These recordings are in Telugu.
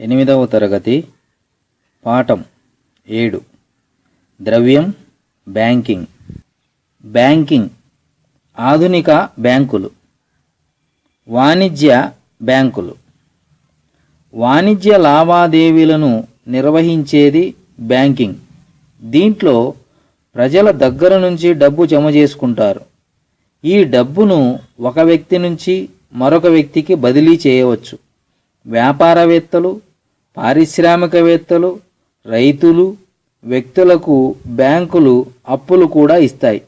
8వ తరగతి పాఠం 7 ద్రవ్యం బ్యాంకింగ్. బ్యాంకింగ్ ఆధునిక బ్యాంకులు. వాణిజ్య బ్యాంకులు వాణిజ్య లావాదేవీలను నిర్వహించేది బ్యాంకింగ్. దీంట్లో ప్రజల దగ్గర నుంచి డబ్బు జమ చేసుకుంటారు. ఈ డబ్బును ఒక వ్యక్తి నుంచి మరొక వ్యక్తికి బదిలీ చేయవచ్చు. వ్యాపారవేత్తలు, పారిశ్రామికవేత్తలు, రైతులు, వ్యక్తులకు బ్యాంకులు అప్పులు కూడా ఇస్తాయి.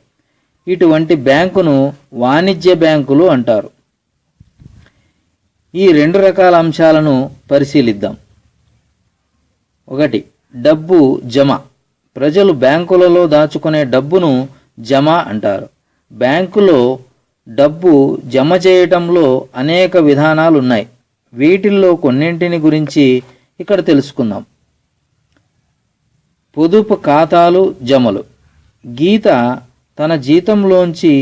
ఇటువంటి బ్యాంకును వాణిజ్య బ్యాంకులు అంటారు. ఈ రెండు రకాల అంశాలను పరిశీలిద్దాం. 1. డబ్బు జమ. ప్రజలు బ్యాంకులలో దాచుకునే డబ్బును జమ అంటారు. బ్యాంకులో డబ్బు జమ చేయటంలో అనేక విధానాలు ఉన్నాయి. వీటిల్లో కొన్నింటిని గురించి ఇక్కడ తెలుసుకుందాం. పొదుపు ఖాతాలు జమలు. గీత తన జీతంలోంచి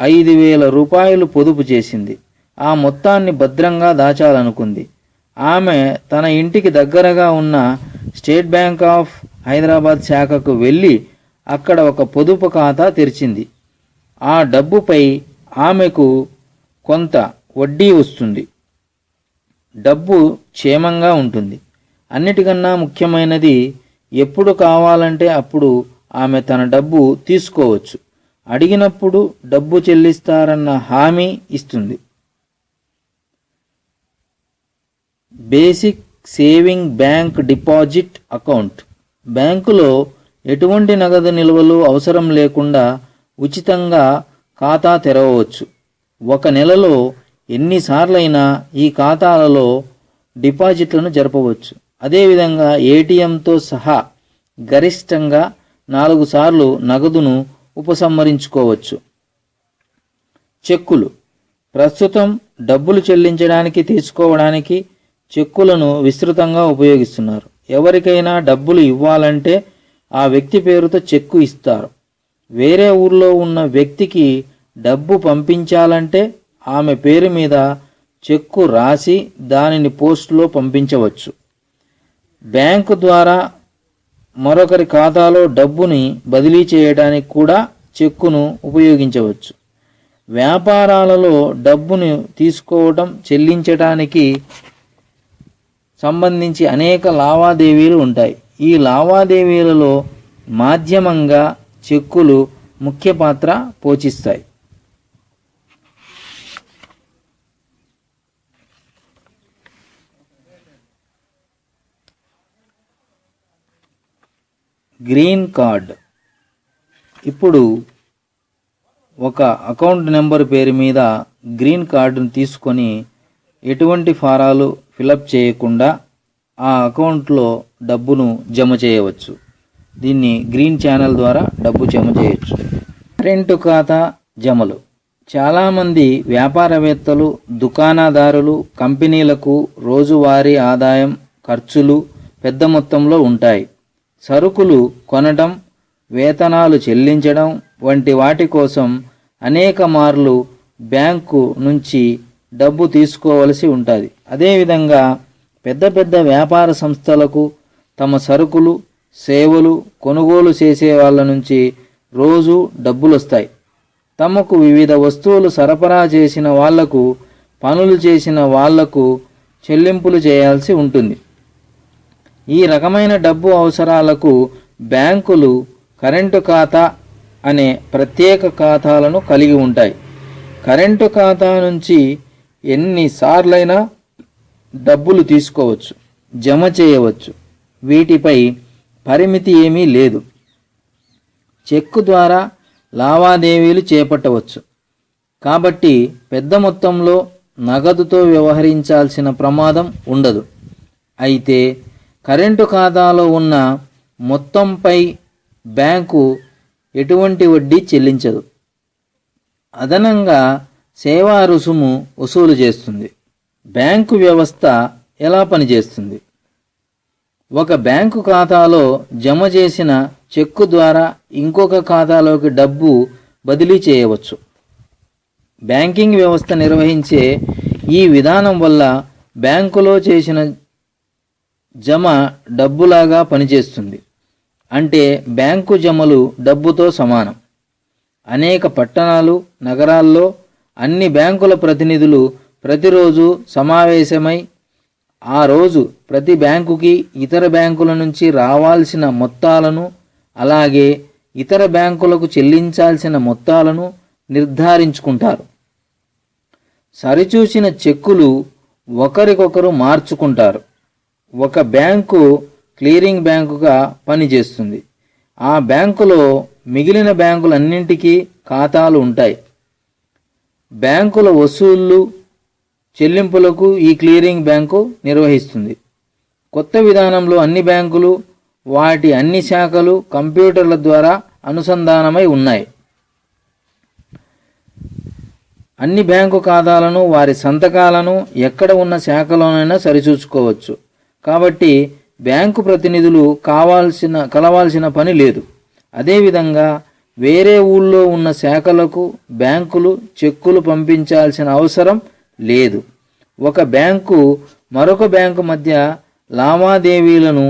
5,000 రూపాయలు పొదుపు చేసింది. ఆ మొత్తాన్ని భద్రంగా దాచాలనుకుంది. ఆమె తన ఇంటికి దగ్గరగా ఉన్న స్టేట్ బ్యాంక్ ఆఫ్ హైదరాబాద్ శాఖకు వెళ్ళి అక్కడ ఒక పొదుపు ఖాతా తెరిచింది. ఆ డబ్బుపై ఆమెకు కొంత వడ్డీ వస్తుంది. డబ్బు క్షేమంగా ఉంటుంది. అన్నిటికన్నా ముఖ్యమైనది, ఎప్పుడు కావాలంటే అప్పుడు ఆమె తన డబ్బు తీసుకోవచ్చు. అడిగినప్పుడు డబ్బు చెల్లిస్తారన్న హామీ ఇస్తుంది. Basic saving bank deposit account. బ్యాంకులో ఎటువంటి నగదు నిల్వలు అవసరం లేకుండా ఉచితంగా ఖాతా తెరవవచ్చు. ఒక నెలలో ఎన్నిసార్లైనా ఈ ఖాతాలలో డిపాజిట్లను జరపవచ్చు. అదేవిధంగా ఏటీఎంతో సహా గరిష్టంగా 4 సార్లు నగదును ఉపసంహరించుకోవచ్చు. చెక్కులు. ప్రస్తుతం డబ్బులు చెల్లించడానికి, తీసుకోవడానికి చెక్కులను విస్తృతంగా ఉపయోగిస్తున్నారు. ఎవరికైనా డబ్బులు ఇవ్వాలంటే ఆ వ్యక్తి పేరుతో చెక్కు ఇస్తారు. వేరే ఊర్లో ఉన్న వ్యక్తికి డబ్బు పంపించాలంటే ఆమె పేరు మీద చెక్కు రాసి దానిని పోస్టులో పంపించవచ్చు. బ్యాంకు ద్వారా మరొకరి ఖాతాలో డబ్బుని బదిలీ చేయడానికి కూడా చెక్కును ఉపయోగించవచ్చు. వ్యాపారాలలో డబ్బును తీసుకోవడం, చెల్లించడానికి సంబంధించి అనేక లావాదేవీలు ఉంటాయి. ఈ లావాదేవీలలో మాధ్యమంగా చెక్కులు ముఖ్య పాత్ర పోషిస్తాయి. Green card. ఇప్పుడు ఒక అకౌంట్ నెంబర్ పేరు మీద గ్రీన్ కార్డును తీసుకొని ఎటువంటి ఫారాలు ఫిలప్ చేయకుండా ఆ అకౌంట్లో డబ్బును జమ చేయవచ్చు. దీన్ని గ్రీన్ ఛానల్ ద్వారా డబ్బు జమ చేయవచ్చు. కరెంటు ఖాతా జమలు. చాలామంది వ్యాపారవేత్తలు, దుకాణదారులు, కంపెనీలకు రోజువారీ ఆదాయం, ఖర్చులు పెద్ద మొత్తంలో ఉంటాయి. సరుకులు కొనడం, వేతనాలు చెల్లించడం వంటి వాటి కోసం అనేక మార్లు బ్యాంకు నుంచి డబ్బు తీసుకోవలసి ఉంటుంది. అదేవిధంగా పెద్ద పెద్ద వ్యాపార సంస్థలకు తమ సరుకులు, సేవలు కొనుగోలు చేసే వాళ్ళ నుంచి రోజు డబ్బులు వస్తాయి. తమకు వివిధ వస్తువులు సరఫరా చేసిన వాళ్లకు, పనులు చేసిన వాళ్లకు చెల్లింపులు చేయాల్సి ఉంటుంది. ఈ రకమైన డబ్బు అవసరాలకు బ్యాంకులు కరెంటు ఖాతా అనే ప్రత్యేక ఖాతాలను కలిగి ఉంటాయి. కరెంటు ఖాతా నుంచి ఎన్నిసార్లైనా డబ్బులు తీసుకోవచ్చు, జమ చేయవచ్చు. వీటిపై పరిమితి ఏమీ లేదు. చెక్కు ద్వారా లావాదేవీలు చేపట్టవచ్చు. కాబట్టి పెద్ద మొత్తంలో నగదుతో వ్యవహరించాల్సిన ప్రమాదం ఉండదు. అయితే కరెంటు ఖాతాలో ఉన్న మొత్తంపై బ్యాంకు ఎటువంటి వడ్డీ చెల్లించదు. అదనంగా సేవా రుసుము వసూలు చేస్తుంది. బ్యాంకు వ్యవస్థ ఎలా పనిచేస్తుంది? ఒక బ్యాంకు ఖాతాలో జమ చేసిన చెక్కు ద్వారా ఇంకొక ఖాతాలోకి డబ్బు బదిలీ చేయవచ్చు. బ్యాంకింగ్ వ్యవస్థ నిర్వహించే ఈ విధానం వల్ల బ్యాంకులో చేసిన జమ డబ్బులాగా పనిచేస్తుంది. అంటే బ్యాంకు జమలు డబ్బుతో సమానం. అనేక పట్టణాలు, నగరాల్లో అన్ని బ్యాంకుల ప్రతినిధులు ప్రతిరోజు సమావేశమై ఆ రోజు ప్రతి బ్యాంకుకి ఇతర బ్యాంకుల నుంచి రావాల్సిన మొత్తాలను, అలాగే ఇతర బ్యాంకులకు చెల్లించాల్సిన మొత్తాలను నిర్ధారించుకుంటారు. సరిచూసిన చెక్కులు ఒకరికొకరు మార్చుకుంటారు. ఒక బ్యాంకు క్లియరింగ్ బ్యాంకుగా పనిచేస్తుంది. ఆ బ్యాంకులో మిగిలిన బ్యాంకులన్నింటికీ ఖాతాలు ఉంటాయి. బ్యాంకుల వసూళ్లు, చెల్లింపులకు ఈ క్లియరింగ్ బ్యాంకు నిర్వహిస్తుంది. కొత్త విధానంలో అన్ని బ్యాంకులు, వాటి అన్ని శాఖలు కంప్యూటర్ల ద్వారా అనుసంధానమై ఉన్నాయి. అన్ని బ్యాంకు ఖాతాలను, వారి సంతకాలను ఎక్కడ ఉన్న శాఖలోనైనా సరిచూసుకోవచ్చు. కాబట్టి బ్యాంకు ప్రతినిధులు కలవాల్సిన పని లేదు. అదేవిధంగా వేరే ఊళ్ళో ఉన్న శాఖలకు బ్యాంకులు చెక్కులు పంపించాల్సిన అవసరం లేదు. ఒక బ్యాంకు మరొక బ్యాంకు మధ్య లావాదేవీలను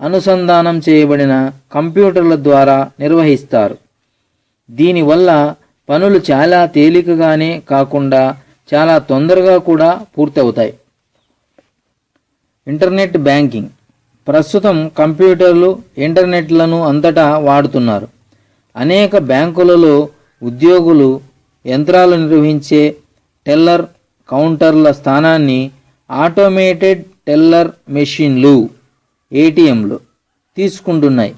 అనుసంధానం చేయబడిన కంప్యూటర్ల ద్వారా నిర్వహిస్తారు. దీనివల్ల పనులు చాలా తేలికగానే కాకుండా చాలా తొందరగా కూడా పూర్తవుతాయి. Internet banking. ప్రస్తుతం కంప్యూటర్లు, ఇంటర్నెట్లను అంతటా వాడుతున్నారు. అనేక బ్యాంకులలో ఉద్యోగులు యంత్రాలు నిర్వహించే టెల్లర్ కౌంటర్ల స్థానాన్ని ఆటోమేటెడ్ టెల్లర్ మెషిన్లు, ఏటీఎంలు తీసుకుంటున్నాయి.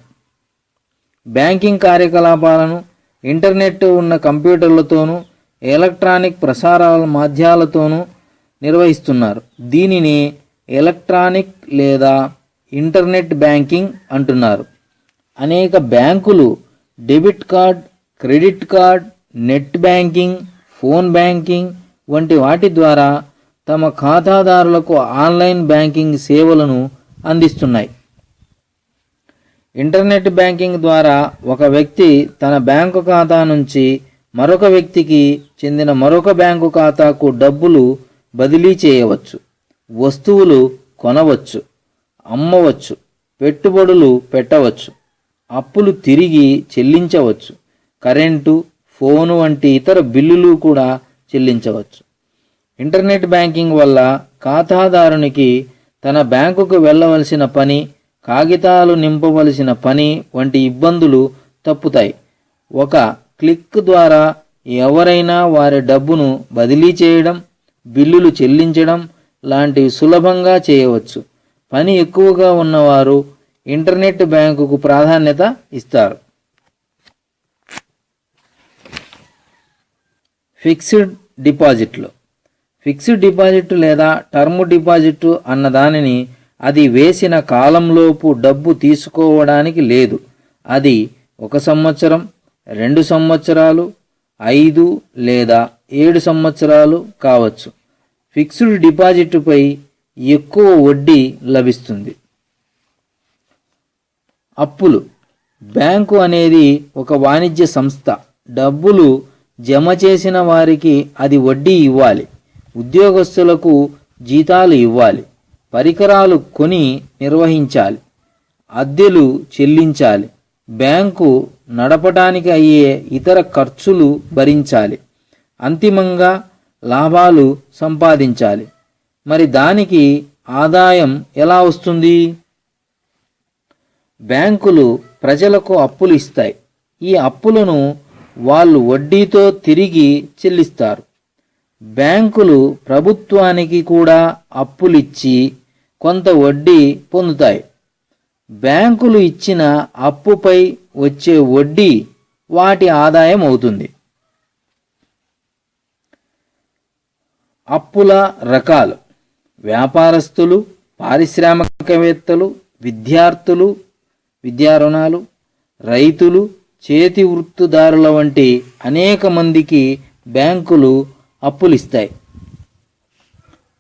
బ్యాంకింగ్ కార్యకలాపాలను ఇంటర్నెట్ ఉన్న కంప్యూటర్లతోనూ ఎలక్ట్రానిక్ ప్రసారాల మాధ్యాలతోనూ నిర్వహిస్తున్నారు. దీనిని ఎలక్ట్రానిక్ లేదా ఇంటర్నెట్ బ్యాంకింగ్ అంటున్నారు. అనేక బ్యాంకులు debit card, credit card, net banking, phone banking వంటి వాటి ద్వారా తమ ఖాతాదారులకు ఆన్లైన్ బ్యాంకింగ్ సేవలను అందిస్తున్నాయి. ఇంటర్నెట్ బ్యాంకింగ్ ద్వారా ఒక వ్యక్తి తన బ్యాంకు ఖాతా నుంచి మరొక వ్యక్తికి చెందిన మరొక బ్యాంకు ఖాతాకు డబ్బులు బదిలీ చేయవచ్చు, వస్తువులు కొనవచ్చు, అమ్మవచ్చు, పెట్టుబడులు పెట్టవచ్చు, అప్పులు తిరిగి చెల్లించవచ్చు, కరెంటు, ఫోను వంటి ఇతర బిల్లులు కూడా చెల్లించవచ్చు. ఇంటర్నెట్ బ్యాంకింగ్ వల్ల ఖాతాదారునికి తన బ్యాంకుకు వెళ్ళవలసిన పని, కాగితాలు నింపవలసిన పని వంటి ఇబ్బందులు తప్పుతాయి. ఒక క్లిక్ ద్వారా ఎవరైనా వారి డబ్బును బదిలీ చేయడం, బిల్లులు చెల్లించడం లాంటివి సులభంగా చేయవచ్చు. పని ఎక్కువగా ఉన్నవారు ఇంటర్నెట్ బ్యాంకుకు ప్రాధాన్యత ఇస్తారు. ఫిక్స్డ్ డిపాజిట్లు. ఫిక్స్డ్ డిపాజిట్ లేదా టర్మ్ డిపాజిట్ అన్నదానిని అది వేసిన కాలంలోపు డబ్బు తీసుకోవడానికి లేదు. అది 1 సంవత్సరం, 2 సంవత్సరాలు, 5 లేదా 7 సంవత్సరాలు కావచ్చు. ఫిక్స్డ్ డిపాజిట్పై ఎక్కువ వడ్డీ లభిస్తుంది. అప్పులు. బ్యాంకు అనేది ఒక వాణిజ్య సంస్థ. డబ్బులు జమ చేసిన వారికి అది వడ్డీ ఇవ్వాలి, ఉద్యోగస్తులకు జీతాలు ఇవ్వాలి, పరికరాలు కొని నిర్వహించాలి, అద్దెలు చెల్లించాలి, బ్యాంకు నడపడానికి అయ్యే ఇతర ఖర్చులు భరించాలి, అంతిమంగా లాభాలు సంపాదించాలి. మరి దానికి ఆదాయం ఎలా వస్తుంది? బ్యాంకులు ప్రజలకు అప్పులు ఇస్తాయి. ఈ అప్పులను వాళ్ళు వడ్డీతో తిరిగి చెల్లిస్తారు. బ్యాంకులు ప్రభుత్వానికి కూడా అప్పులిచ్చి కొంత వడ్డీ పొందుతాయి. బ్యాంకులు ఇచ్చిన అప్పుపై వచ్చే వడ్డీ వాటి ఆదాయం అవుతుంది. అప్పుల రకాలు. వ్యాపారస్తులు, పారిశ్రామికవేత్తలు, విద్యార్థులు, విద్యా రుణాలు, రైతులు, చేతి వృత్తిదారుల వంటి అనేక మందికి బ్యాంకులు అప్పులిస్తాయి.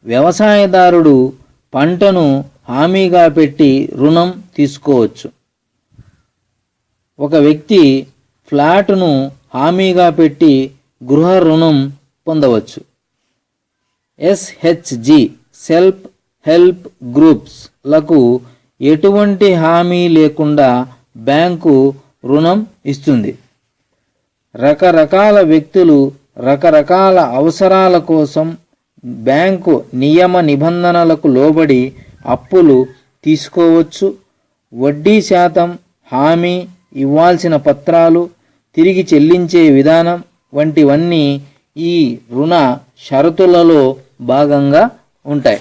వ్యవసాయదారుడు పంటను హామీగా పెట్టి రుణం తీసుకోవచ్చు. ఒక వ్యక్తి ఫ్లాటును హామీగా పెట్టి గృహ రుణం పొందవచ్చు. SHG సెల్ఫ్ హెల్ప్ గ్రూప్స్ లకు ఎటువంటి హామీ లేకుండా బ్యాంకు రుణం ఇస్తుంది. రకరకాల వ్యక్తులు రకరకాల అవసరాల కోసం బ్యాంకు నియమ నిబంధనలకు లోబడి అప్పులు తీసుకోవచ్చు. వడ్డీ శాతం, హామీ ఇవ్వాల్సిన పత్రాలు, తిరిగి చెల్లించే విధానం వంటివన్నీ ఈ రుణ షరతులలో భాగంగా ఉంటాయి.